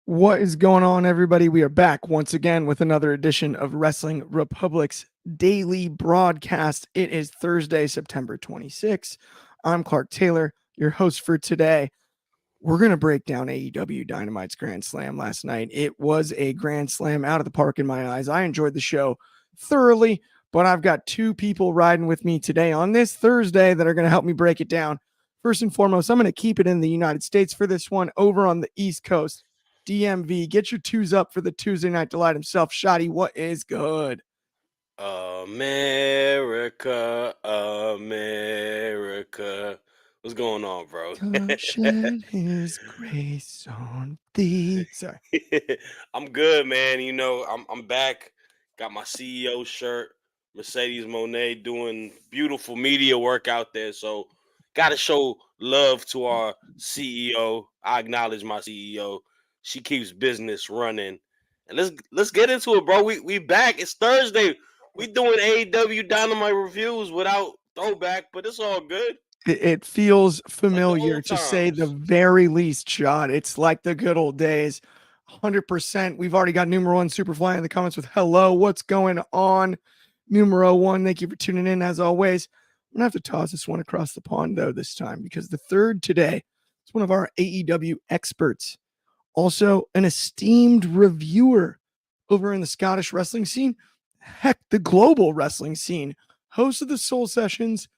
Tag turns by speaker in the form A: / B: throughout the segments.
A: What is going on, everybody? We are back once again with another edition of Wrestling Republic's daily broadcast. It is Thursday, September 26th. I'm Clark Taylor, your host for today. We're going to break down AEW Dynamite's Grand Slam last night. It was a Grand Slam out of the park in my eyes. I enjoyed the show thoroughly, but I've got two people riding with me today on this Thursday that are going to help me break it down. First and foremost, I'm going to keep it in the United States for this one over on the East Coast. DMV, get your twos up for the Tuesday Night Delight himself. Shotty, what is good?
B: America, America. What's going on, bro?
A: God shed his grace on thee. Sorry.
B: I'm good, man. You know, I'm back. Got my CEO shirt. Mercedes Monet doing beautiful media work out there. So got to show love to our CEO. I acknowledge my CEO. She keeps business running. And let's get into it, bro. We back. It's Thursday. We doing AEW Dynamite reviews without throwback, but it's all good.
A: It feels familiar
B: like
A: to say the very least, Shot. It's like the good old days. 100%. We've already got numero one Superfly in the comments with hello. What's going on? Numero one. Thank you for tuning in as always. I'm gonna have to toss this one across the pond though this time because the third today is one of our AEW experts. Also, an esteemed reviewer over in the Scottish wrestling scene, heck, the global wrestling scene, host of the Soul Sessions.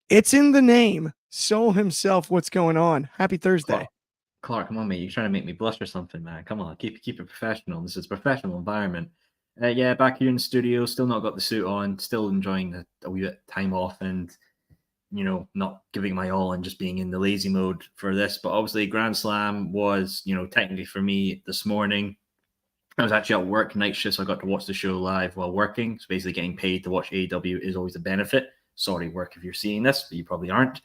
A: It's in the name. Soul himself. What's going on? Happy Thursday.
C: Clark, come on, mate. You're trying to make me blush or something, man. Come on, keep it professional. This is a professional environment. Yeah, back here in the studio, still not got the suit on, still enjoying a wee bit of time off and, you know, not giving my all and just being in the lazy mode for this. But obviously Grand Slam was, you know, technically for me this morning. I was actually at work night shift, so I got to watch the show live while working. So basically getting paid to watch AEW is always a benefit. Sorry, work, if you're seeing this, but you probably aren't.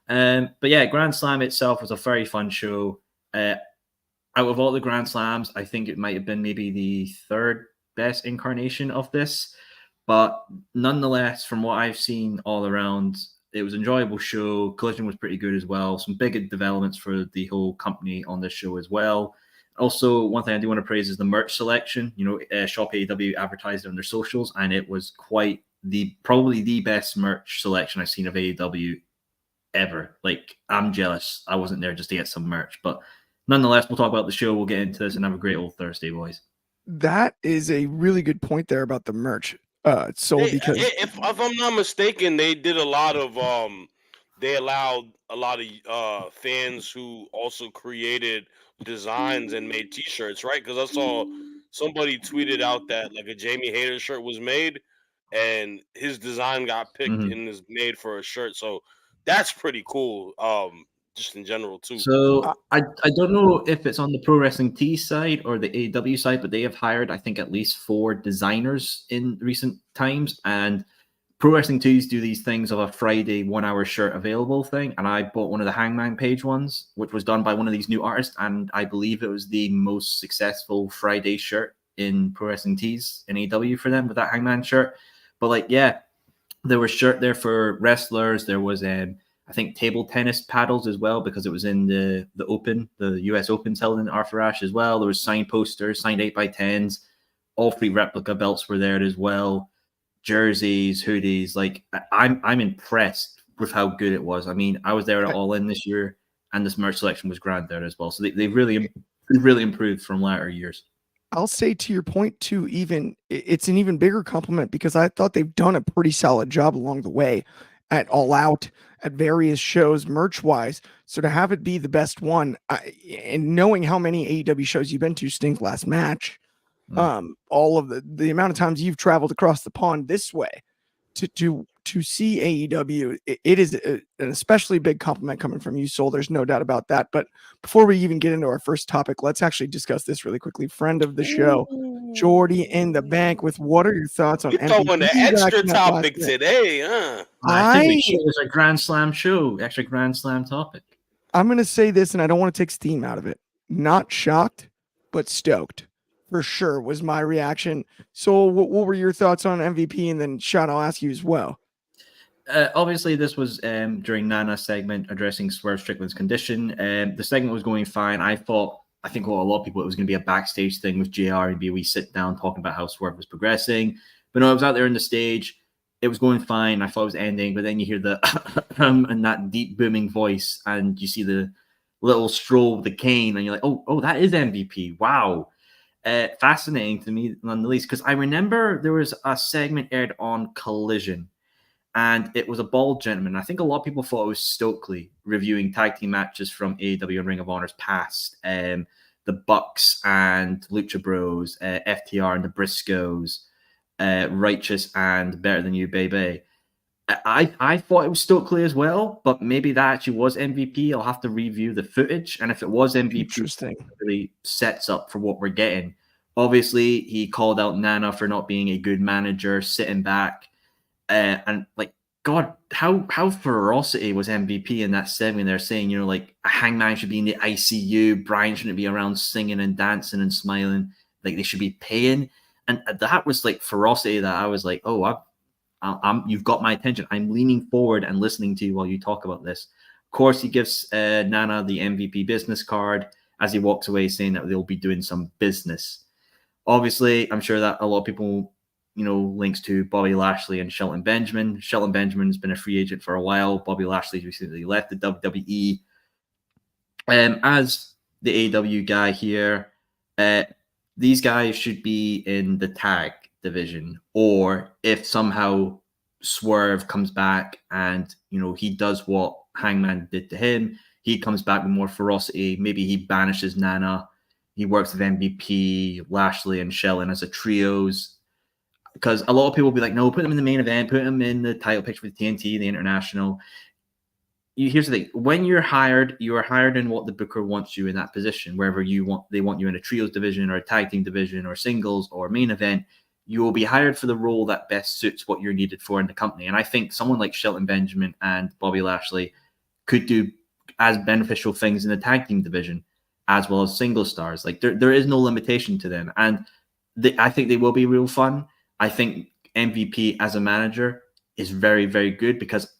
C: But yeah, Grand Slam itself was a very fun show. Out of all the Grand Slams, I think it might have been maybe the third best incarnation of this. But nonetheless, from what I've seen all around, it was an enjoyable show. Collision was pretty good as well. Some big developments for the whole company on this show as well. Also, one thing I do want to praise is the merch selection. You know, Shop AEW advertised it on their socials, and it was quite probably the best merch selection I've seen of AEW ever. Like, I'm jealous. I wasn't there just to get some merch. But nonetheless, we'll talk about the show. We'll get into this and have a great old Thursday, boys.
A: That is a really good point there about the merch. Because
B: if I'm not mistaken, they did a lot of they allowed a lot of fans who also created designs and made t-shirts, right? Because I saw somebody tweeted out that like a Jamie Hayter shirt was made and his design got picked and is made for a shirt. So that's pretty cool. Just in general too.
C: So I don't know if it's on the Pro Wrestling Tees side or the AEW side, but they have hired, I think, at least 4 designers in recent times. And Pro Wrestling Tees do these things of a Friday 1-hour shirt available thing. And I bought one of the Hangman Page ones, which was done by one of these new artists. And I believe it was the most successful Friday shirt in Pro Wrestling Tees in AEW for them with that Hangman shirt. But like, yeah, there was shirt there for wrestlers. There was I think table tennis paddles as well, because it was in the Open, the US Open's held in Arthur Ashe as well. There was signed posters, signed 8x10s. All 3 replica belts were there as well. Jerseys, hoodies. Like, I'm impressed with how good it was. I mean, I was there at Allin this year, and this merch selection was grand there as well. So they really improved from latter years.
A: I'll say to your point too, it's an even bigger compliment because I thought they've done a pretty solid job along the way at All Out, at various shows, merch-wise. So to have it be the best one, and knowing how many AEW shows you've been to, Sting's last match, all of the amount of times you've traveled across the pond this way to to see AEW. It is an especially big compliment coming from you, Soul. There's no doubt about that. But before we even get into our first topic, let's actually discuss this really quickly. Friend of the show, Jordy in the bank, with what are your thoughts on
B: You
A: MVP?
B: throwing the extra topic today, huh?
C: I think there's a Grand Slam show, extra Grand Slam topic.
A: I'm going to say this, and I don't want to take steam out of it. Not shocked, but stoked. For sure was my reaction. So what were your thoughts on MVP? And then, Shad, I'll ask you as well.
C: Obviously, this was during Nana's segment addressing Swerve Strickland's condition. The segment was going fine. I think a lot of people, it was going to be a backstage thing with JR and be a wee sit down talking about how Swerve was progressing. But no, I was out there on the stage. It was going fine. I thought it was ending, but then you hear the and that deep booming voice, and you see the little stroll with the cane, and you're like, oh, that is MVP. Wow. Fascinating to me, none the least, because I remember there was a segment aired on Collision, and it was a bald gentleman. I think a lot of people thought it was Stokely reviewing tag team matches from AEW and Ring of Honor's past. The Bucks and Lucha Bros, FTR and the Briscoes, Righteous and Better Than You, Baby. I thought it was Stokely as well, but maybe that actually was MVP. I'll have to review the footage, and if it was MVP, it really sets up for what we're getting. Obviously, he called out Nana for not being a good manager, sitting back, and like, God, how ferocity was MVP in that segment? They're saying, like, a Hangman should be in the ICU, Bryan shouldn't be around singing and dancing and smiling, like they should be paying, and that was like ferocity that I was like, oh, you've got my attention. I'm leaning forward and listening to you while you talk about this. Of course, he gives Nana the MVP business card as he walks away, saying that they'll be doing some business. Obviously, I'm sure that a lot of people, links to Bobby Lashley and Shelton Benjamin. Shelton Benjamin's been a free agent for a while. Bobby Lashley's recently left the WWE. As the AEW guy here, these guys should be in the tag division, or if somehow Swerve comes back and he does what Hangman did to him, he comes back with more ferocity, maybe he banishes Nana, he works with MVP, Lashley and Shelton as a trios, because a lot of people will be like, no, put them in the main event, put them in the title picture with TNT, the International. Here's the thing, when you're hired, you are hired in what the booker wants you in that position, wherever they want you in a trios division or a tag team division or singles or main event. You will be hired for the role that best suits what you're needed for in the company. And I think someone like Shelton Benjamin and Bobby Lashley could do as beneficial things in the tag team division as well as single stars. Like there is no limitation to them. And I think they will be real fun. I think MVP as a manager is very, very good because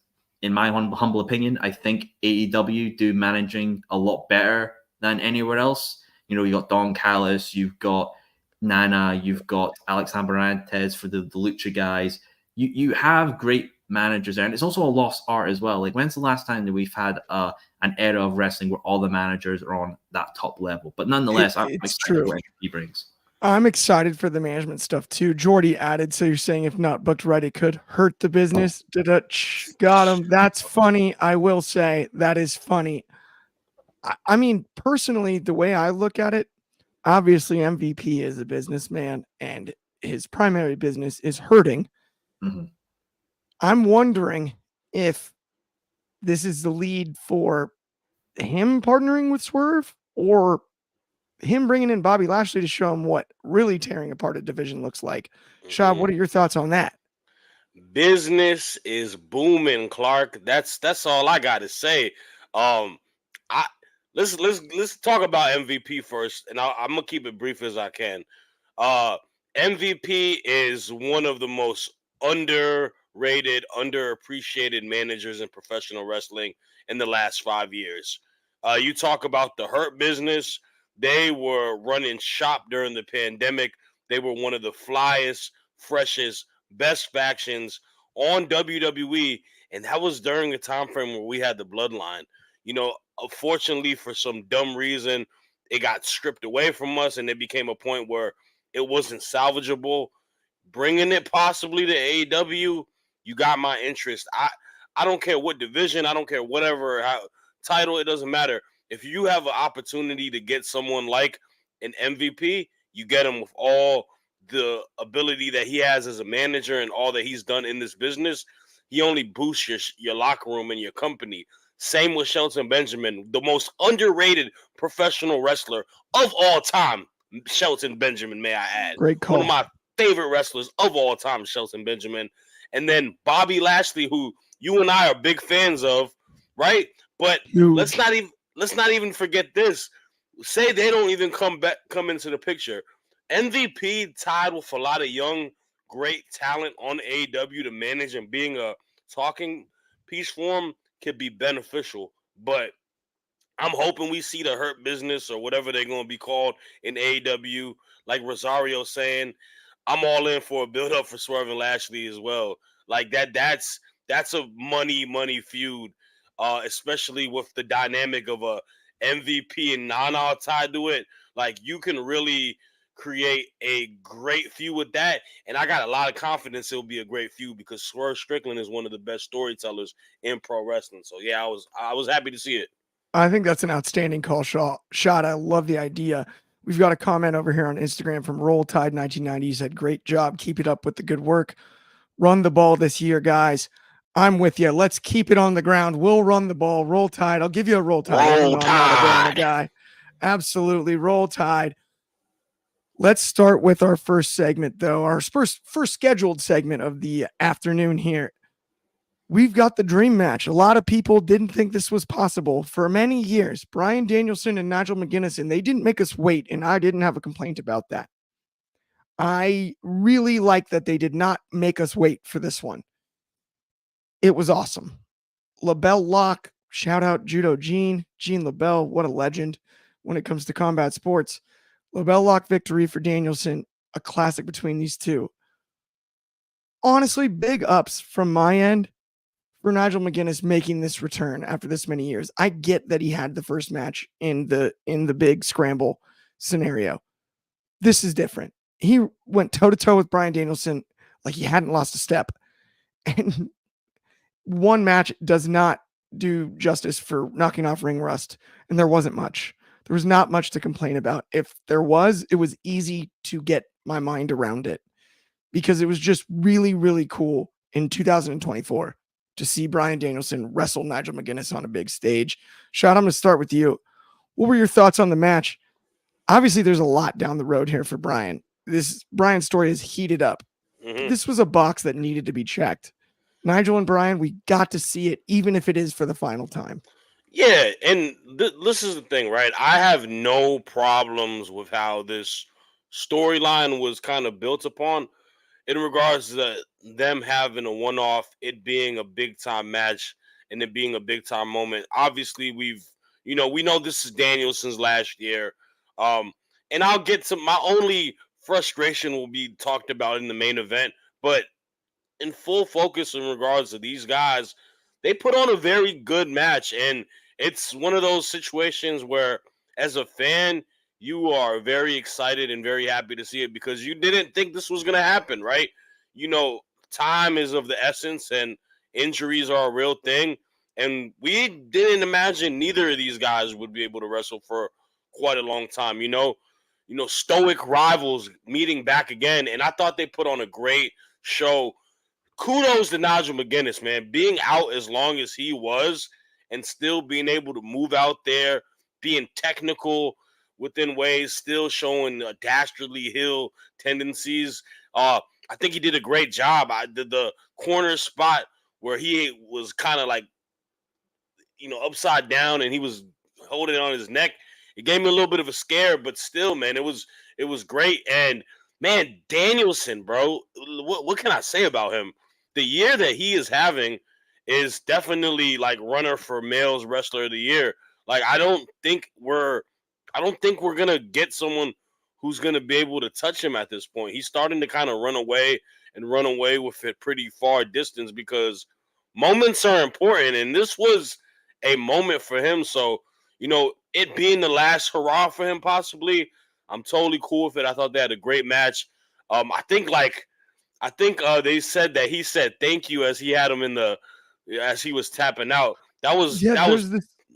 C: in my humble opinion, I think AEW do managing a lot better than anywhere else. You got Don Callis, you've got Nana, you've got Alex Amarantes for the Lucha guys. You have great managers there, and it's also a lost art as well. Like, when's the last time that we've had an era of wrestling where all the managers are on that top level? But nonetheless, I'm excited what he brings.
A: I'm excited for the management stuff too. Jordy added, so you're saying if not booked right, it could hurt the business. Got him. That's funny. I will say that is funny. I mean, personally, the way I look at it, obviously MVP is a businessman and his primary business is hurting.
C: Mm-hmm.
A: I'm wondering if this is the lead for him partnering with Swerve or him bringing in Bobby Lashley to show him what really tearing apart a division looks like. Shad, what are your thoughts on that?
B: Business is booming, Clark. That's all I got to say. Let's talk about MVP first, and I'm gonna keep it brief as I can. MVP is one of the most underrated, underappreciated managers in professional wrestling in the last 5 years. You talk about the Hurt Business. They were running shop during the pandemic. They were one of the flyest, freshest, best factions on WWE, and that was during a time frame where we had the Bloodline. Unfortunately, for some dumb reason, it got stripped away from us, and it became a point where it wasn't salvageable. Bringing it possibly to AEW, you got my interest. I don't care what division, I don't care whatever title, it doesn't matter. If you have an opportunity to get someone like an MVP, you get him with all the ability that he has as a manager and all that he's done in this business. he only boosts your locker room and your company. Same with Shelton Benjamin, the most underrated professional wrestler of all time. Shelton Benjamin, may I add.
A: Great call.
B: One of my favorite wrestlers of all time, Shelton Benjamin. And then Bobby Lashley, who you and I are big fans of, right? But
A: Huge.
B: let's not even forget this. Say they don't even come into the picture. MVP tied with a lot of young, great talent on AEW to manage, and being a talking piece for him could be beneficial. But I'm hoping we see the Hurt Business or whatever they're going to be called in AEW. Like Rosario saying, I'm all in for a build up for Swerve and Lashley as well. Like that's a money feud, especially with the dynamic of a MVP and Nana tied to it. Like you can really create a great feud with that, and I got a lot of confidence it'll be a great feud because Swerve Strickland is one of the best storytellers in pro wrestling. So yeah, I was happy to see it.
A: I think that's an outstanding call shot. I love the idea. We've got a comment over here on Instagram from Roll Tide 1990. He said, great job. Keep it up with the good work. Run the ball this year, guys. I'm with you. Let's keep it on the ground. We'll run the ball. Roll Tide. I'll give you a Roll Tide.
B: Roll
A: I'm not a Atlanta
B: Tide.
A: guy. Absolutely. Roll Tide. Let's start with our first segment, though. Our first scheduled segment of the afternoon here. We've got the dream match. A lot of people didn't think this was possible for many years. Bryan Danielson and Nigel McGuinness, and they didn't make us wait, and I didn't have a complaint about that. I really like that they did not make us wait for this one. It was awesome. LaBelle Lock, shout out Judo Gene LaBelle, what a legend when it comes to combat sports. LaBelle Lock victory for Danielson, a classic between these two. Honestly, big ups from my end for Nigel McGuinness making this return after this many years. I get that he had the first match in the big scramble scenario. This is different. He went toe-to-toe with Bryan Danielson like he hadn't lost a step. And one match does not do justice for knocking off ring rust, and there wasn't much. There was not much to complain about. If there was, it was easy to get my mind around it because it was just really, really cool in 2024 to see Bryan Danielson wrestle Nigel McGuinness on a big stage. Shad, I'm going to start with you. What were your thoughts on the match? Obviously, there's a lot down the road here for Bryan. Bryan's story is heated up.
B: Mm-hmm.
A: This was a box that needed to be checked. Nigel and Bryan, we got to see it, even if it is for the final time.
B: Yeah, and this is the thing, right? I have no problems with how this storyline was kind of built upon in regards to them having a one-off, it being a big-time match, and it being a big-time moment. Obviously, we know this is Danielson's last year, and I'll get to my only frustration will be talked about in the main event, but in full focus in regards to these guys, they put on a very good match, and it's one of those situations where, as a fan, you are very excited and very happy to see it because you didn't think this was going to happen, right? Time is of the essence, and injuries are a real thing, and we didn't imagine neither of these guys would be able to wrestle for quite a long time. Stoic rivals meeting back again, and I thought they put on a great show. Kudos to Nigel McGuinness, man, being out as long as he was and still being able to move out there, being technical within ways, still showing dastardly heel tendencies. I think he did a great job. I did the corner spot where he was kind of like, upside down and he was holding it on his neck. It gave me a little bit of a scare, but still, man, it was great. And man, Danielson, bro, what can I say about him? The year that he is having is definitely like runner for males wrestler of the year. Like I don't think we're gonna get someone who's gonna be able to touch him at this point. He's starting to kind of run away with it pretty far distance because moments are important, and this was a moment for him. So it being the last hurrah for him, possibly, I'm totally cool with it. I thought they had a great match. I think they said that he said thank you as he had him as he was tapping out. That was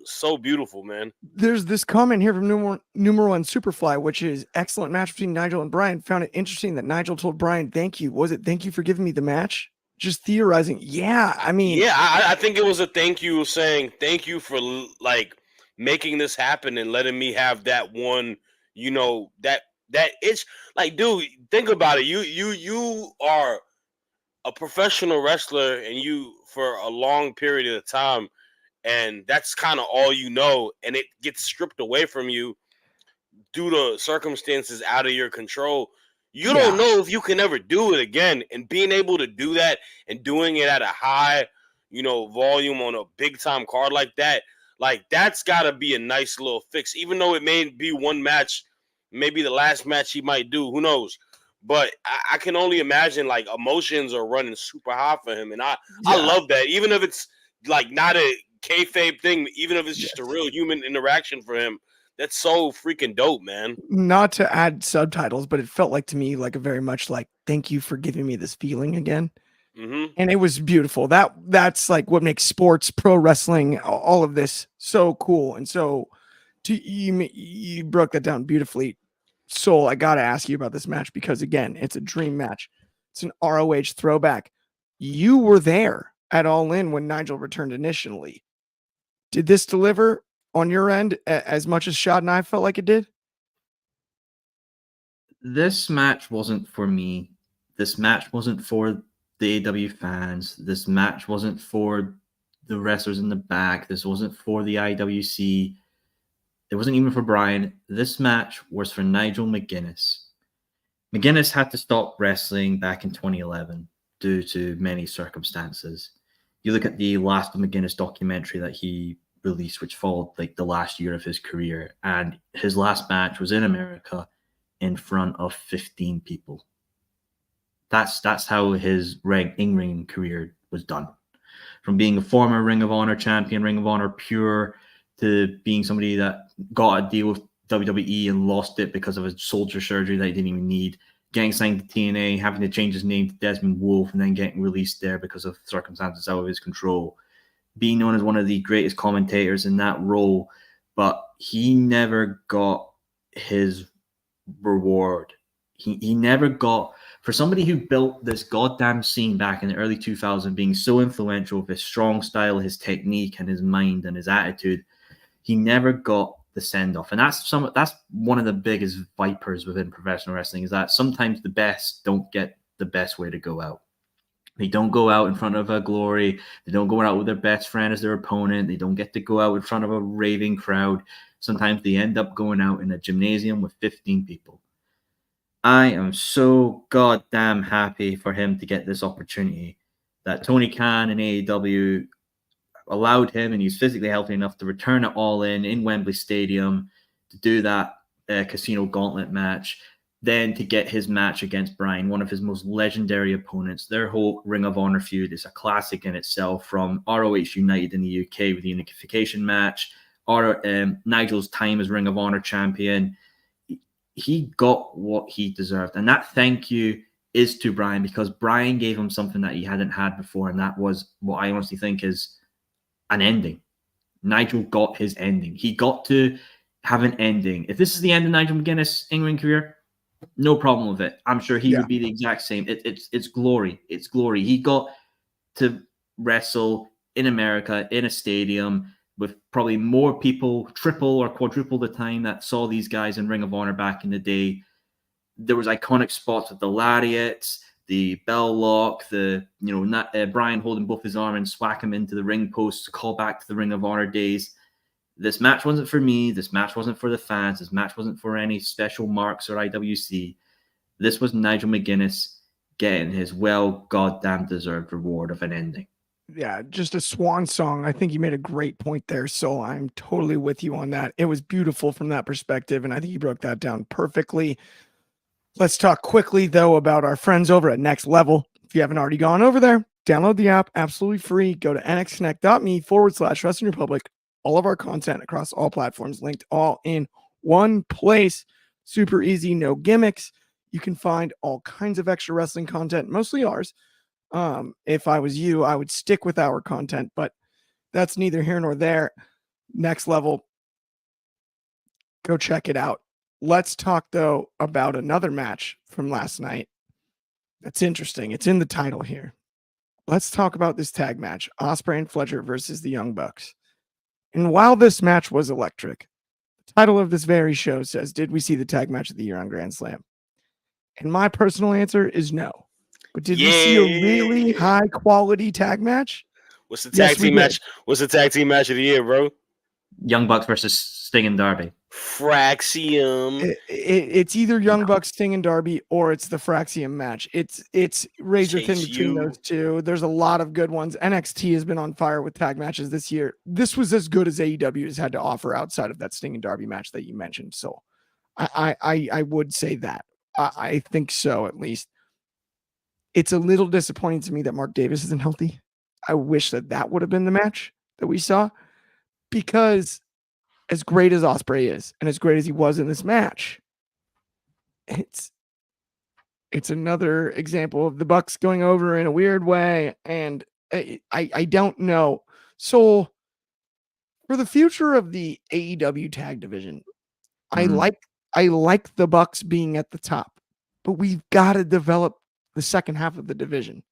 B: so beautiful, man.
A: There's this comment here from Numeral and Superfly, which is excellent match between Nigel and Bryan. Found it interesting that Nigel told Bryan, thank you. Was it thank you for giving me the match? just theorizing. Yeah, I mean,
B: Yeah, I think it was a thank you, saying thank you for like making this happen and letting me have that one. You know that it's like, dude, think about it. You are a professional wrestler, and you for a long period of time, and that's kind of all you know, and it gets stripped away from you due to circumstances out of your control. You don't
A: yeah,
B: know if you can ever do it again. And being able to do that and doing it at a high, volume on a big time card like that's got to be a nice little fix. Even though it may be one match, maybe the last match he might do, who knows? But I can only imagine like emotions are running super high for him, and I
A: yeah,
B: love that. Even if it's like not a kayfabe thing, even if it's just a
A: yes.
B: real human interaction for him, that's so freaking dope, man.
A: Not to add subtitles, but it felt like to me like a very much like thank you for giving me this feeling again.
B: Mm-hmm.
A: And it was beautiful. That's like what makes sports, pro wrestling, all of this so cool. And so you broke that down beautifully. Soul, I got to ask you about this match because again, it's a dream match. It's an ROH throwback. You were there at All In when Nigel returned initially. Did this deliver on your end as much as Shad and I felt like it did?
C: This match wasn't for me. This match wasn't for the AEW fans. This match wasn't for the wrestlers in the back. This wasn't for the IWC. It wasn't even for Bryan. This match was for Nigel McGuinness. McGuinness had to stop wrestling back in 2011 due to many circumstances. You look at the Last of McGuinness documentary that he released, which followed like the last year of his career, and his last match was in America in front of 15 people. That's how his in-ring career was done. From being a former Ring of Honor champion, Ring of Honor pure, to being somebody that got a deal with WWE and lost it because of a shoulder surgery that he didn't even need, getting signed to TNA, having to change his name to Desmond Wolfe, and then getting released there because of circumstances out of his control. Being known as one of the greatest commentators in that role, but he never got his reward. He never got, for somebody who built this goddamn scene back in the early 2000s, being so influential with his strong style, his technique, and his mind and his attitude, he never got the send off. And that's one of the biggest vipers within professional wrestling, is that sometimes the best don't get the best way to go out. They don't go out in front of a glory. They don't go out with their best friend as their opponent. They don't get to go out in front of a raving crowd. Sometimes they end up going out in a gymnasium with 15 people. I am so goddamn happy for him to get this opportunity that Tony Khan and AEW allowed him, and he's physically healthy enough to return it All in Wembley Stadium to do that casino gauntlet match, then to get his match against Bryan, one of his most legendary opponents. Their whole Ring of Honor feud is a classic in itself, from ROH United in the UK with the unification match, or Nigel's time as Ring of Honor champion. He got what he deserved. And that thank you is to Bryan, because Bryan gave him something that he hadn't had before. And that was what I honestly think is an ending. Nigel got his ending. He got to have an ending. If this is the end of Nigel McGuinness' in-ring career, no problem with it. I'm sure he would be the exact same. It's glory. It's glory. He got to wrestle in America in a stadium with probably more people, triple or quadruple the time that saw these guys in Ring of Honor back in the day. There was iconic spots with the lariats, the bell lock, Bryan holding both his arms and swack him into the ring post to call back to the Ring of Honor days. This match wasn't for me. This match wasn't for the fans. This match wasn't for any special marks or IWC. This was Nigel McGuinness getting his well goddamn deserved reward of an ending.
A: Yeah, just a swan song. I think you made a great point there. So I'm totally with you on that. It was beautiful from that perspective. And I think you broke that down perfectly. Let's talk quickly, though, about our friends over at Next Level. If you haven't already gone over there, download the app absolutely free. Go to nxconnect.me/Wrestling Republic. All of our content across all platforms linked all in one place. Super easy, no gimmicks. You can find all kinds of extra wrestling content, mostly ours. If I was you, I would stick with our content, but that's neither here nor there. Next Level, go check it out. Let's talk, though, about another match from last night. That's interesting. It's in the title here. let's talk about this tag match, Ospreay and Fletcher versus the Young Bucks. And while this match was electric, the title of this very show says, did we see the tag match of the year on Grand Slam? And my personal answer is no. But did we see a really high quality tag match?
B: What's the tag
A: Yes, we
B: team
A: did.
B: match? What's the tag team match of the year, bro?
C: Young Bucks versus Sting and Darby.
B: Fraxium.
A: It's either Young Bucks, Sting, and Darby, or it's the Fraxium match. It's razor thin between those two. There's a lot of good ones. NXT has been on fire with tag matches this year. This was as good as AEW has had to offer outside of that Sting and Darby match that you mentioned. So I would say that. I think so, at least. It's a little disappointing to me that Mark Davis isn't healthy. I wish that would have been the match that we saw, because as great as Ospreay is and as great as he was in this match, it's another example of the Bucks going over in a weird way. And I don't know. So for the future of the AEW tag division, I like the Bucks being at the top, but we've got to develop the second half of the division.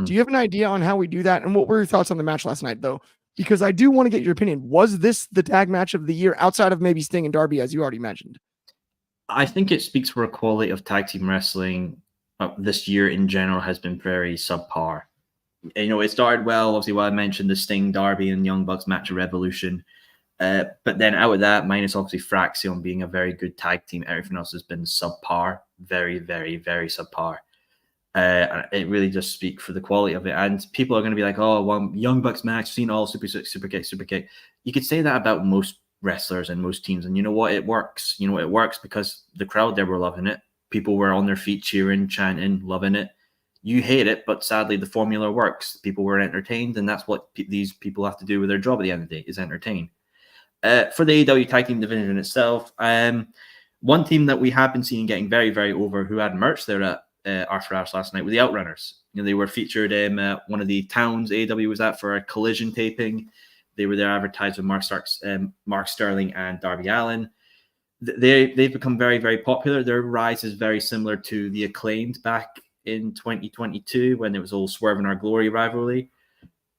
A: Do you have an idea on how we do that? And what were your thoughts on the match last night, though? Because I do want to get your opinion. Was this the tag match of the year outside of maybe Sting and Darby, as you already mentioned?
C: I think it speaks for a quality of tag team wrestling this year in general has been very subpar. You know, it started well, obviously, what I mentioned, the Sting, Darby, and Young Bucks match of Revolution. But then out of that, minus obviously Fraxion being a very good tag team, everything else has been subpar. Very, very, very subpar. It really just speaks for the quality of it. And people are going to be like, oh, well, Young Bucks match, seen all super kick. You could say that about most wrestlers and most teams. And you know what? It works. You know, it works because the crowd there were loving it. People were on their feet cheering, chanting, loving it. You hate it, but sadly the formula works. People were entertained, and that's what these people have to do with their job at the end of the day, is entertain. For the AEW tag team division itself, one team that we have been seeing getting very, very over, who had merch there at Arthur Ashe last night, were the Outrunners. You know, they were featured in one of the towns AEW was at for a Collision taping. They were there advertised with Mark Sterling and Darby Allin. They've become very, very popular. Their rise is very similar to the Acclaimed back in 2022 when it was all Swerve and Our Glory rivalry.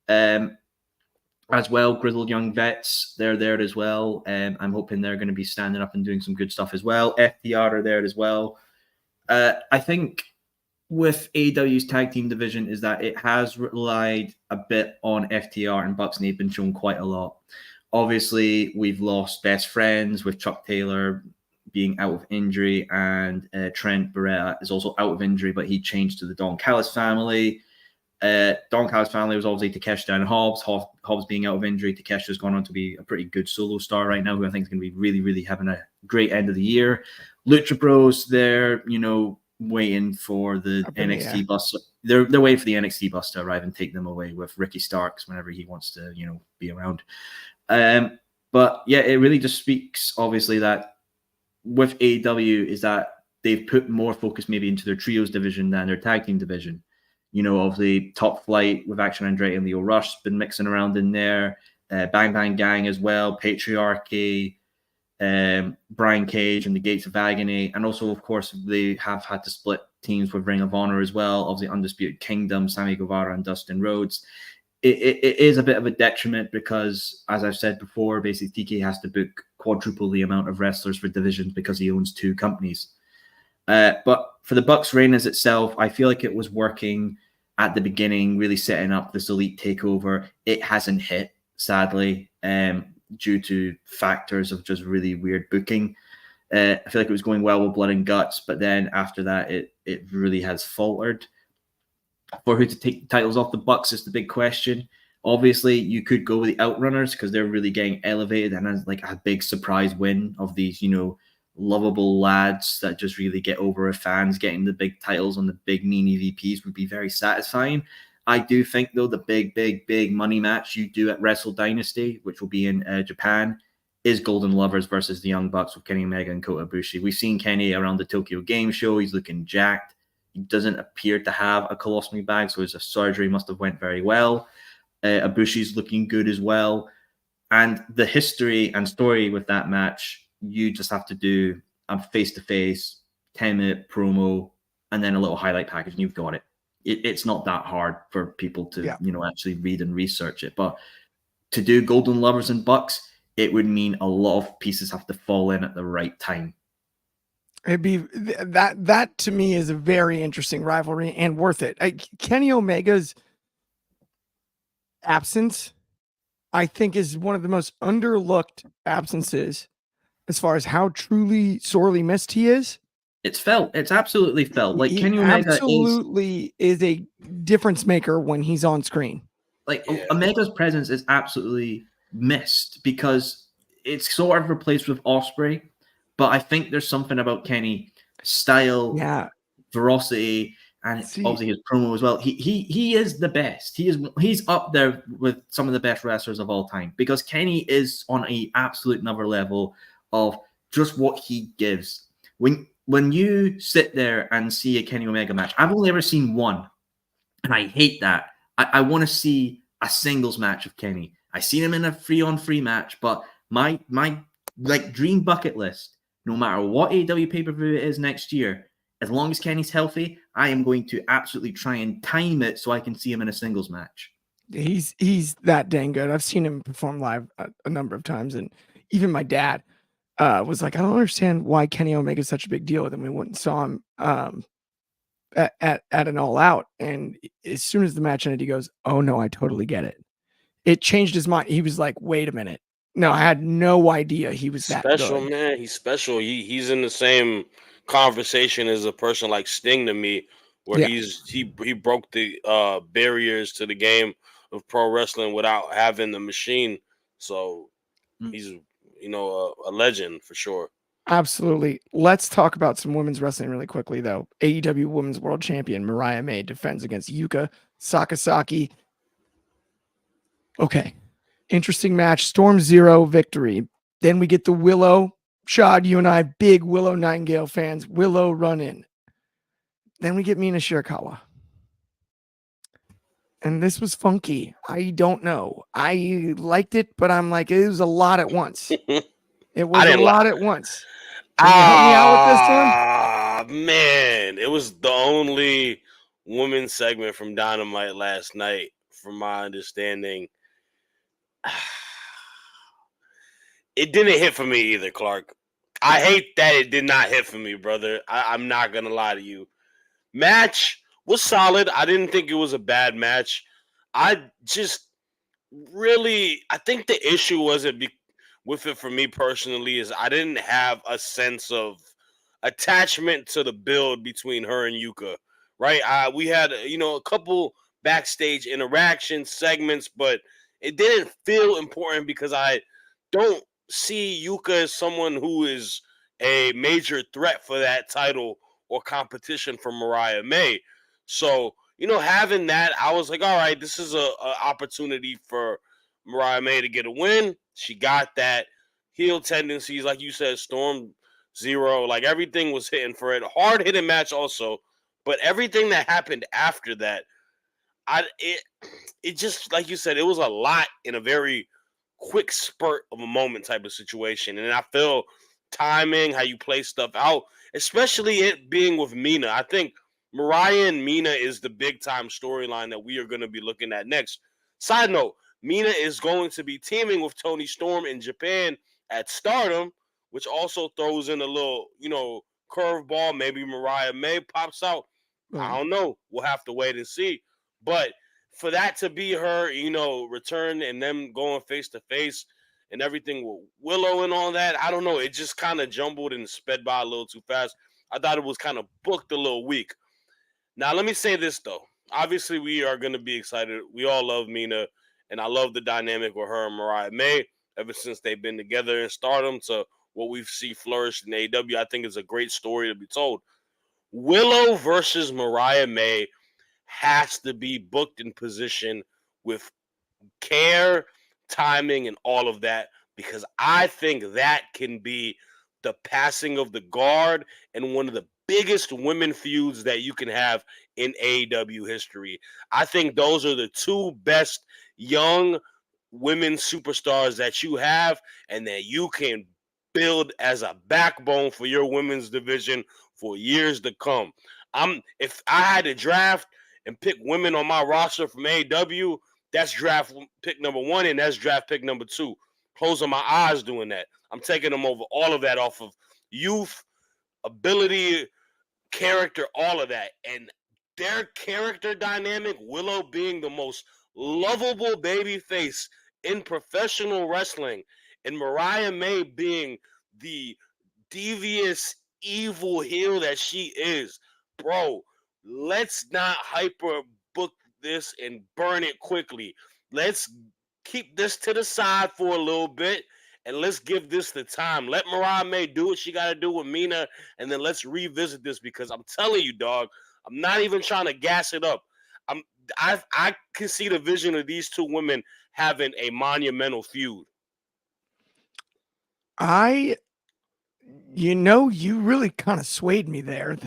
C: As well, grizzled young vets, they're there as well. I'm hoping they're going to be standing up and doing some good stuff as well. FTR are there as well. I think with AEW's tag team division is that it has relied a bit on FTR and Bucks, and they've been shown quite a lot. Obviously, we've lost best friends with Chuck Taylor being out of injury, and Trent Beretta is also out of injury, but he changed to the Don Callis family. Don Callis family was obviously Takeshita and Hobbs. Hobbs being out of injury, Takeshita's gone on to be a pretty good solo star right now, who I think is going to be really, really having a great end of the year. Lucha Bros, they're, you know, waiting for the NXT bus. They're waiting for the NXT bus to arrive and take them away with Ricky Starks whenever he wants to, you know, be around. But yeah, it really just speaks, obviously, that with AEW is that they've put more focus maybe into their trios division than their tag team division. You know, obviously, Top Flight with Action Andretti and Leo Rush been mixing around in there. Bang Bang Gang as well, Patriarchy, Brian Cage and the Gates of Agony. And also, of course, they have had to split teams with Ring of Honor as well. Obviously, Undisputed Kingdom, Sammy Guevara and Dustin Rhodes. It is a bit of a detriment because, as I've said before, basically TK has to book quadruple the amount of wrestlers for divisions because he owns two companies. But for the Bucks Reigns itself, I feel like it was working at the beginning, really setting up this elite takeover. It hasn't hit, sadly, due to factors of just really weird booking. I feel like it was going well with Blood and Guts, but then after that, it really has faltered. For who to take the titles off the Bucks is the big question. Obviously, you could go with the Outrunners because they're really getting elevated, and as like a big surprise win of these, you know, lovable lads that just really get over with fans. Getting the big titles on the big mean EVPs would be very satisfying. I do think, though, the big money match you do at Wrestle Dynasty, which will be in Japan, is Golden Lovers versus the Young Bucks with Kenny Omega and Kota Ibushi. We've seen Kenny around the Tokyo Game Show. He's looking jacked. He doesn't appear to have a colostomy bag, so his surgery must have went very well. Ibushi's looking good as well. And the history and story with that match, you just have to do a face-to-face, 10-minute promo, and then a little highlight package, and you've got it. it's not that hard for people to,
A: Yeah.
C: actually read and research it. But to do Golden Lovers and Bucks, it would mean a lot of pieces have to fall in at the right time.
A: It'd be that to me is a very interesting rivalry and worth it. Kenny Omega's absence, I think, is one of the most underlooked absences as far as how truly sorely missed he is.
C: It's felt. It's absolutely felt. Like,
A: He
C: Kenny Omega
A: absolutely is a difference maker when he's on screen.
C: Like,
B: Yeah.
C: Omega's presence is absolutely missed because it's sort of replaced with Ospreay. But I think there's something about Kenny style, ferocity, and obviously his promo as well. He is the best. He's up there with some of the best wrestlers of all time because Kenny is on a absolute another level of just what he gives. When you sit there and see a Kenny Omega match, I've only ever seen one, and I hate that. I want to see a singles match of Kenny. I've seen him in a 3-on-3 match, but my like dream bucket list, no matter what AEW pay-per-view it is next year, as long as Kenny's healthy, I am going to absolutely try and time it so I can see him in a singles match.
A: He's that dang good. I've seen him perform live a number of times, and even my dad was like, I don't understand why Kenny Omega is such a big deal with him. We went and saw him at an All Out, and as soon as the match ended, he goes, "Oh no, I totally get it." It changed his mind. He was like, "Wait a minute, no, I had no idea he was that
B: special,
A: good."
B: man. He's special. He's in the same conversation as a person like Sting to me, where he broke the barriers to the game of pro wrestling without having the machine. So he's a legend for sure.
A: Absolutely. Let's talk about some women's wrestling really quickly, though. AEW Women's World Champion Mariah May defends against Yuka Sakazaki. Okay. Interesting match. Storm 0 victory. Then we get the Willow. Shad, you and I, big Willow Nightingale fans. Willow run in. Then we get Mina Shirakawa. And this was funky. I don't know. I liked it, but I'm like, it was a lot at once. It was a lot at once. Can you help me out with this, Storm?
B: Man, it was the only women's segment from Dynamite last night, from my understanding. It didn't hit for me either, Clark. I hate that it did not hit for me, brother. I'm not going to lie to you. Match was solid. I didn't think it was a bad match. I think the issue wasn't with it for me personally is I didn't have a sense of attachment to the build between her and Yuka, right? We had, a couple backstage interaction segments, but it didn't feel important because I don't see Yuka as someone who is a major threat for that title or competition for Mariah May. So, having that, I was like, all right, this is a opportunity for Mariah May to get a win. She got that. Heel tendencies, like you said, Storm 0, like everything was hitting for it. Hard hitting match also, but everything that happened after that, it just, like you said, it was a lot in a very quick spurt of a moment type of situation. And I feel timing, how you play stuff out, especially it being with Mina. I think Mariah and Mina is the big time storyline that we are going to be looking at next. Side note, Mina is going to be teaming with Toni Storm in Japan at Stardom, which also throws in a little, curveball. Maybe Mariah May pops out. I don't know. We'll have to wait and see. But for that to be her, return and them going face to face and everything with Willow and all that, I don't know. It just kind of jumbled and sped by a little too fast. I thought it was kind of booked a little weak. Now, let me say this, though. Obviously, we are going to be excited. We all love Mina, and I love the dynamic with her and Mariah May ever since they've been together in Stardom to what we see flourish in AEW. I think it's a great story to be told. Willow versus Mariah May has to be booked in position with care, timing, and all of that, because I think that can be the passing of the guard and one of the biggest women feuds that you can have in AEW history. I think those are the two best young women superstars that you have and that you can build as a backbone for your women's division for years to come. If I had to draft, and pick women on my roster from AEW, that's draft pick number 1 and that's draft pick number 2. Closing my eyes doing that. I'm taking them over all of that off of youth, ability, character, all of that. And their character dynamic, Willow being the most lovable baby face in professional wrestling, and Mariah May being the devious, evil heel that she is. Bro, let's not hyper book this and burn it quickly. Let's keep this to the side for a little bit and let's give this the time. Let Mariah May do what she got to do with Mina, and then let's revisit this because I'm telling you, dog, I'm not even trying to gas it up. I can see the vision of these two women having a monumental feud.
A: You really kind of swayed me there.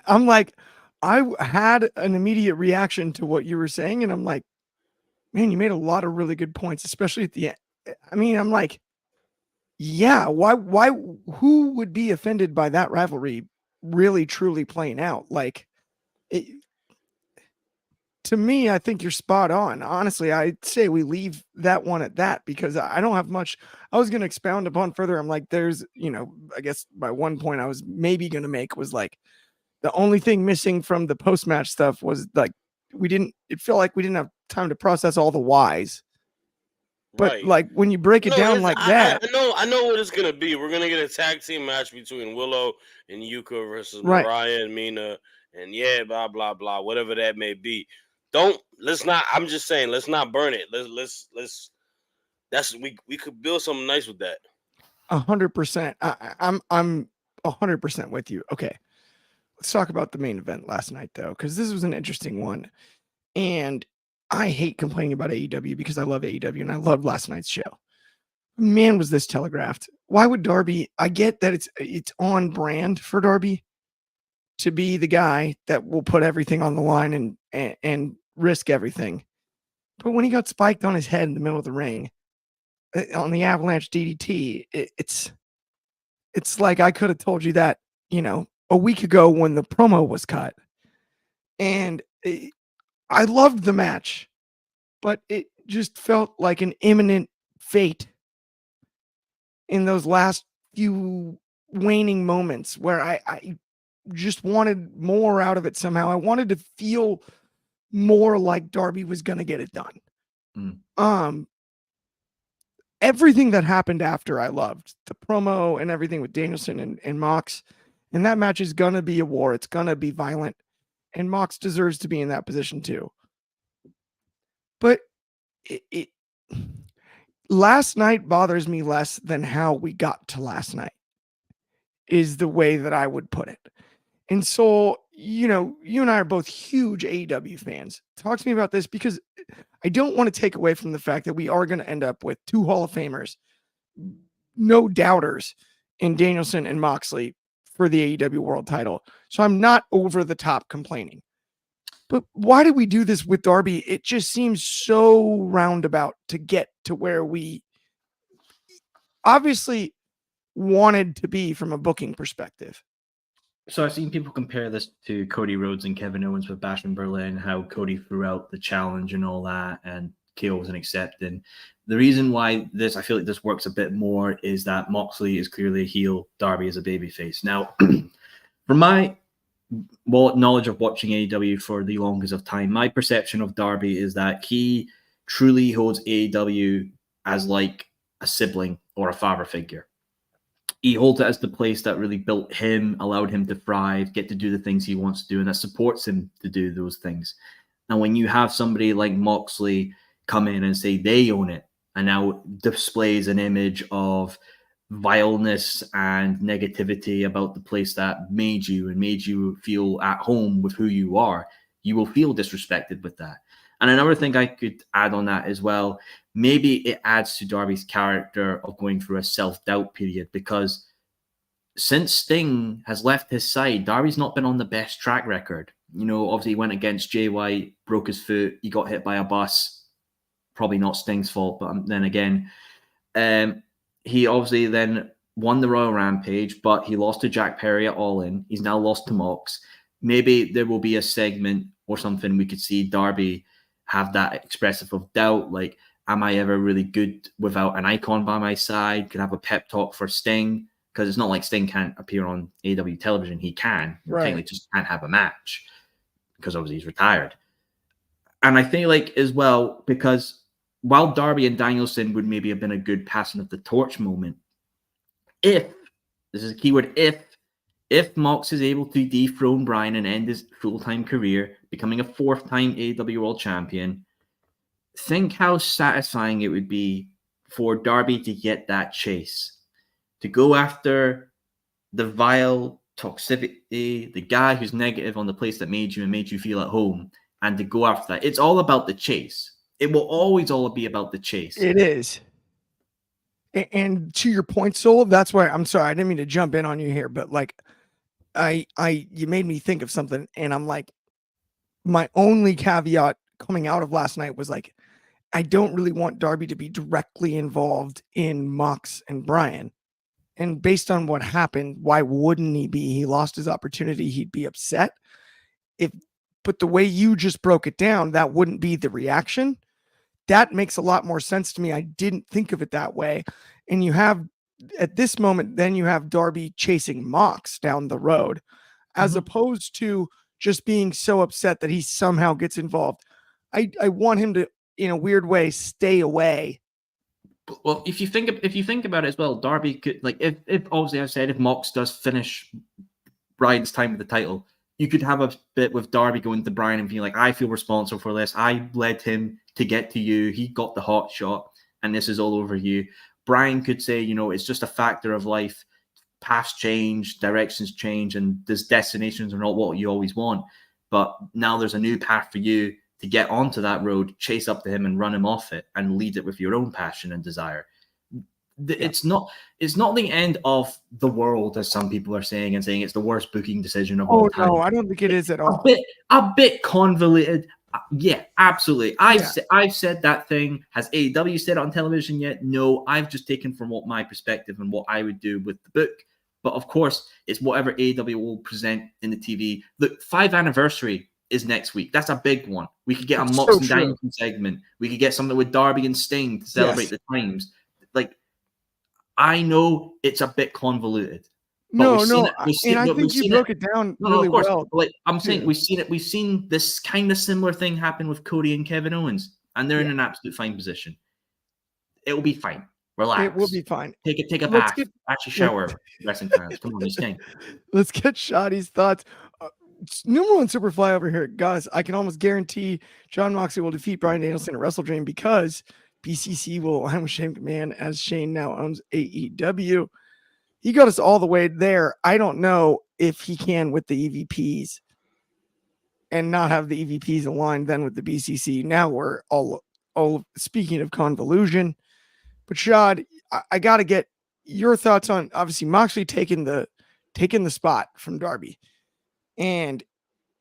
A: I'm like, I had an immediate reaction to what you were saying, and I'm like, man, you made a lot of really good points, especially at the end. I mean, I'm like, yeah, why, who would be offended by that rivalry really truly playing out? Like, to me, I think you're spot on. Honestly, I'd say we leave that one at that because I don't have much. I was going to expound upon further. I'm like, there's, I guess my one point I was maybe going to make was like, the only thing missing from the post-match stuff was like, it felt like we didn't have time to process all the whys. But
B: right.
A: like when you break it down like that.
B: I know what it's going to be. We're going to get a tag team match between Willow and Yuka versus
A: Right.
B: Mariah and Mina. And yeah, blah, blah, blah, whatever that may be. I'm just saying, let's not burn it. We could build something nice with that.
A: 100%. I'm 100% with you. Okay. Let's talk about the main event last night though, because this was an interesting one. And I hate complaining about AEW because I love AEW and I loved last night's show. Man, was this telegraphed. Why would Darby, I get that it's on brand for Darby to be the guy that will put everything on the line and risk everything. But when he got spiked on his head in the middle of the ring on the avalanche DDT, it's like I could have told you that, a week ago when the promo was cut. And I loved the match, but it just felt like an imminent fate in those last few waning moments where I just wanted more out of it somehow. I wanted to feel more like Darby was going to get it done. Everything that happened after I loved. The promo and everything with Danielson and Mox. And that match is going to be a war. It's going to be violent. And Mox deserves to be in that position too. But last night bothers me less than how we got to last night is the way that I would put it. And so, you and I are both huge AEW fans. Talk to me about this because I don't want to take away from the fact that we are going to end up with 2 Hall of Famers, no doubters in Danielson and Moxley for the AEW World title. So I'm not over the top complaining. But why did we do this with Darby? It just seems so roundabout to get to where we obviously wanted to be from a booking perspective.
C: So I've seen people compare this to Cody Rhodes and Kevin Owens with Bash in Berlin, how Cody threw out the challenge and all that, and KO wasn't accepted. The reason why I feel like this works a bit more is that Moxley is clearly a heel, Darby is a babyface. Now, from my knowledge of watching AEW for the longest of time, my perception of Darby is that he truly holds AEW as like a sibling or a father figure. He holds it as the place that really built him, allowed him to thrive, get to do the things he wants to do, and that supports him to do those things. And when you have somebody like Moxley come in and say they own it, and now displays an image of vileness and negativity about the place that made you feel at home with who you are, you will feel disrespected with that. And another thing I could add on that as well, maybe it adds to Darby's character of going through a self-doubt period, because since Sting has left his side, Darby's not been on the best track record. Obviously he went against Jay White, broke his foot, he got hit by a bus. Probably not Sting's fault, but then again, he obviously then won the Royal Rampage, but he lost to Jack Perry at Allin. He's now lost to Mox. Maybe there will be a segment or something, we could see Darby have that expressive of doubt, like, am I ever really good without an icon by my side? Could have a pep talk for Sting, because it's not like Sting can't appear on AEW television. He can.
A: Right.
C: Technically just can't have a match because obviously he's retired. And I think, like, as well, because while Darby and Danielson would maybe have been a good passing of the torch moment, if, this is a keyword, if Mox is able to dethrone Bryan and end his full-time career, becoming a 4th-time AEW World Champion, think how satisfying it would be for Darby to get that chase, to go after the vile toxicity, the guy who's negative on the place that made you and made you feel at home, and to go after that. It's all about the chase. It will always all be about the chase.
A: It is. And to your point, Soul, that's why I'm sorry, I didn't mean to jump in on you here, but like you made me think of something, and I'm like, my only caveat coming out of last night was like, I don't really want Darby to be directly involved in Mox and Bryan. And based on what happened, why wouldn't he be? He lost his opportunity. He'd be upset. But the way you just broke it down, that wouldn't be the reaction. That makes a lot more sense to me. I didn't think of it that way. And you have, at this moment, then you have Darby chasing Mox down the road, as opposed to just being so upset that he somehow gets involved. I want him to, in a weird way, stay away.
C: Well, if you think about it as well, Darby could, like, if obviously I said if Mox does finish Bryan's time with the title, you could have a bit with Darby going to Bryan and being like, I feel responsible for this. I led him to get to you. He got the hot shot, and this is all over you. Bryan could say, you know, it's just a factor of life. Paths change, directions change, and these destinations are not what you always want. But now there's a new path for you to get onto that road, chase up to him and run him off it, and lead it with your own passion and desire. It's not the end of the world, as some people are saying, and saying it's the worst booking decision of all time.
A: No, I don't think it is at all.
C: A bit convoluted. Yeah, absolutely. I've said that thing. Has AEW said it on television yet? No, I've just taken from what my perspective and what I would do with the book. But of course, it's whatever AEW will present in the TV. Look, 5th anniversary is next week. That's a big one. We could get a Mox and Danielson segment. We could get something with Darby and Sting to celebrate the times. Like, I know it's a bit convoluted.
A: I think you broke it down really well.
C: Like, I'm saying, we've seen this kind of similar thing happen with Cody and Kevin Owens, and they're in an absolute fine position. It will be fine. Relax.
A: It will be fine.
C: Take a bath. Actually, shower. Wrestling fans, come on, Sting.
A: Let's get Shadi's thoughts. Number one Superfly over here, guys. I can almost guarantee John Moxley will defeat Bryan Danielson at Wrestle Dream because BCC will own Shane McMahon, as Shane now owns AEW. He got us all the way there. I don't know if he can with the EVPs and not have the EVPs aligned then with the BCC. Now we're all speaking of convolution. But Shad, I got to get your thoughts on, obviously, Moxley taking the spot from Darby. And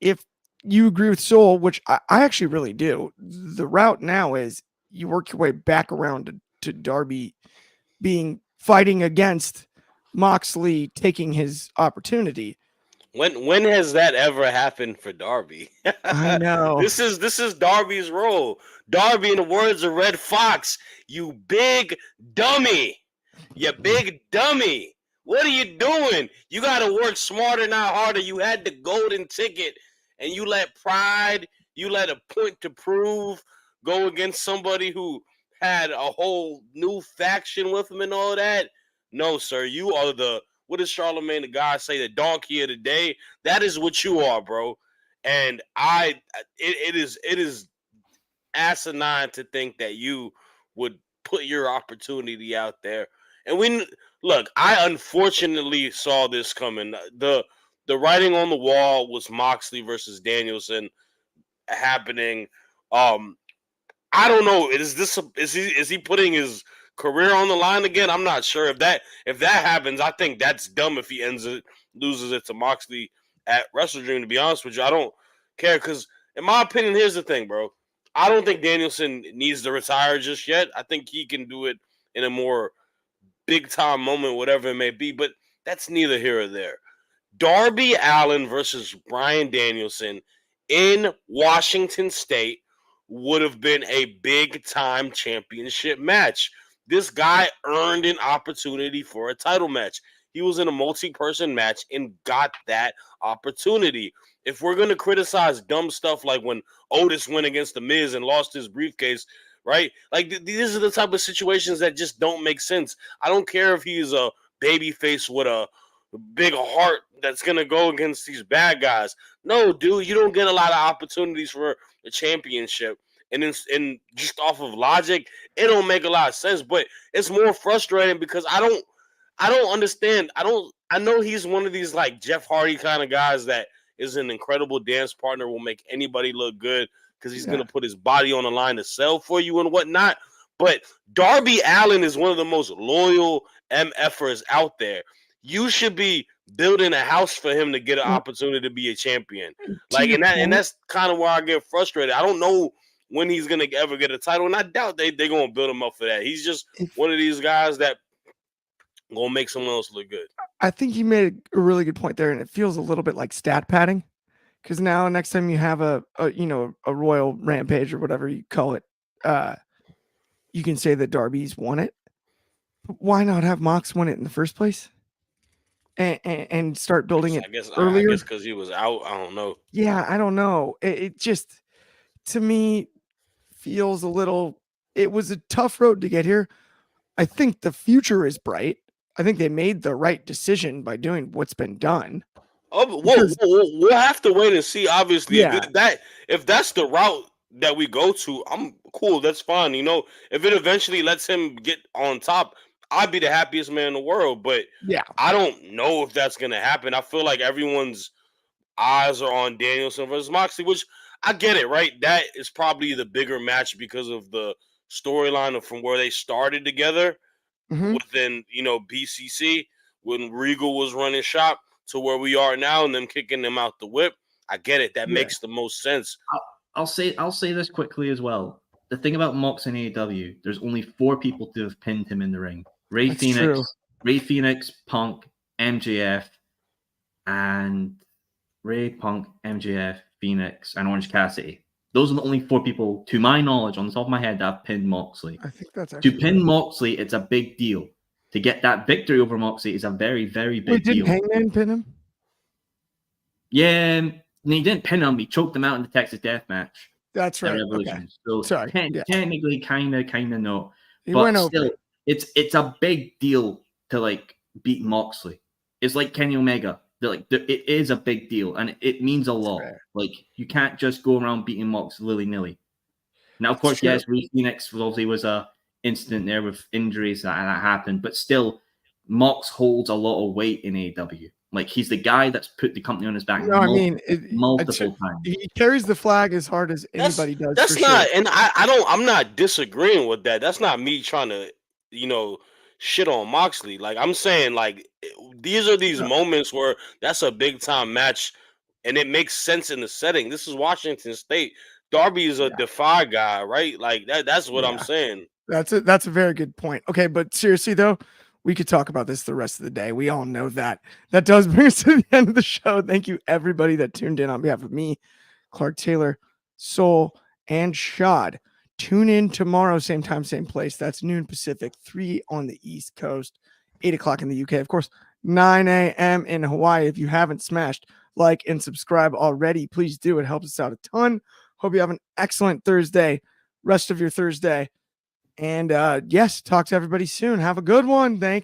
A: if you agree with Soul, which I actually really do, the route now is you work your way back around to Darby fighting against Moxley taking his opportunity.
B: When has that ever happened for Darby?
A: I know.
B: This is Darby's role. Darby, in the words of Red Fox, you big dummy. You big dummy. What are you doing? You got to work smarter, not harder. You had the golden ticket, and you let pride, you let a point to prove go against somebody who had a whole new faction with him and all that. No, sir. You are what does Charlemagne the God say? The donkey of the day. That is what you are, bro. And it is asinine to think that you would put your opportunity out there. And I unfortunately saw this coming. The writing on the wall was Moxley versus Danielson happening. I don't know. Is he putting his career on the line again? I'm not sure. If that happens, I think that's dumb if he loses it to Moxley at Wrestle Dream, to be honest with you. I don't care because, in my opinion, here's the thing, bro. I don't think Danielson needs to retire just yet. I think he can do it in a more big-time moment, whatever it may be, but that's neither here or there. Darby Allin versus Bryan Danielson in Washington State would have been a big-time championship match. This guy earned an opportunity for a title match. He was in a multi-person match and got that opportunity. If we're going to criticize dumb stuff like when Otis went against The Miz and lost his briefcase, right? Like, these are the type of situations that just don't make sense. I don't care if he's a babyface with a big heart that's going to go against these bad guys. No, dude, you don't get a lot of opportunities for the championship. And just off of logic, it don't make a lot of sense. But it's more frustrating because I don't understand. I know he's one of these like Jeff Hardy kind of guys that is an incredible dance partner, will make anybody look good because he's gonna put his body on the line to sell for you and whatnot. But Darby Allin is one of the most loyal MFers out there. You should be building a house for him to get an opportunity to be a champion. Like, and that's kind of where I get frustrated. I don't know when he's gonna ever get a title, and I doubt they're gonna build him up for that. He's just one of these guys that gonna make someone else look good.
A: I think you made a really good point there, and it feels a little bit like stat padding, because now next time you have a Royal Rampage or whatever you call it, you can say that Darby's won it. But why not have Mox win it in the first place, and start building it earlier?
B: I guess because he was out. I don't know.
A: Yeah, I don't know. It just, to me, feels a little. It was a tough road to get here. I think the future is bright. I think they made the right decision by doing what's been done.
B: Oh, we'll have to wait and see. Obviously, if that's the route that we go to, I'm cool. That's fine. You know, if it eventually lets him get on top, I'd be the happiest man in the world. But I don't know if that's gonna happen. I feel like everyone's eyes are on Danielson versus Moxley, which I get it, right? That is probably the bigger match because of the storyline of from where they started together. Within, BCC, when Regal was running shop to where we are now and them kicking them out the whip. I get it. That makes the most sense.
C: I'll say this quickly as well. The thing about Mox in AEW, there's only 4 people to have pinned him in the ring. Ray Phoenix, Punk, MJF, and Phoenix, and Orange Cassidy. Those are the only 4 people, to my knowledge, on the top of my head, that have pinned Moxley.
A: I think that's actually...
C: To pin Moxley, it's a big deal. To get that victory over Moxley is a very, very big deal.
A: Didn't Hangman pin him?
C: Yeah, and he didn't pin him. He choked him out in the Texas Death Match.
A: That's right.
C: Revolution.
A: Okay.
C: So technically, kind of no.
A: He
C: but
A: went
C: still,
A: over.
C: It's a big deal to like beat Moxley. It's like Kenny Omega. It is a big deal, and it means a lot. Like, you can't just go around beating Mox willy-nilly. Now, of course, yes, Ray Phoenix was a incident there with injuries that happened, but still, Mox holds a lot of weight in AEW. Like, he's the guy that's put the company on his back multiple times.
A: He carries the flag as hard as anybody does.
B: That's not, and I'm not disagreeing with that. That's not me trying to, shit on Moxley. Like, I'm saying, like, these are these moments where that's a big time match and it makes sense in the setting. This is Washington State. Darby is a Defy guy, right? Like, that's what I'm saying.
A: That's a very good point. Okay, but seriously though, we could talk about this the rest of the day. We all know that. That does bring us to the end of the show. Thank you everybody that tuned in on behalf of me, Clark Taylor, Soul, and Shad. Tune in tomorrow, same time, same place. That's noon Pacific, 3 on the East Coast, 8 o'clock in the UK. Of course, 9 a.m. in Hawaii. If you haven't smashed like and subscribe already, please do. It helps us out a ton. Hope you have an excellent Thursday, rest of your Thursday. And yes, talk to everybody soon. Have a good one. Thank you.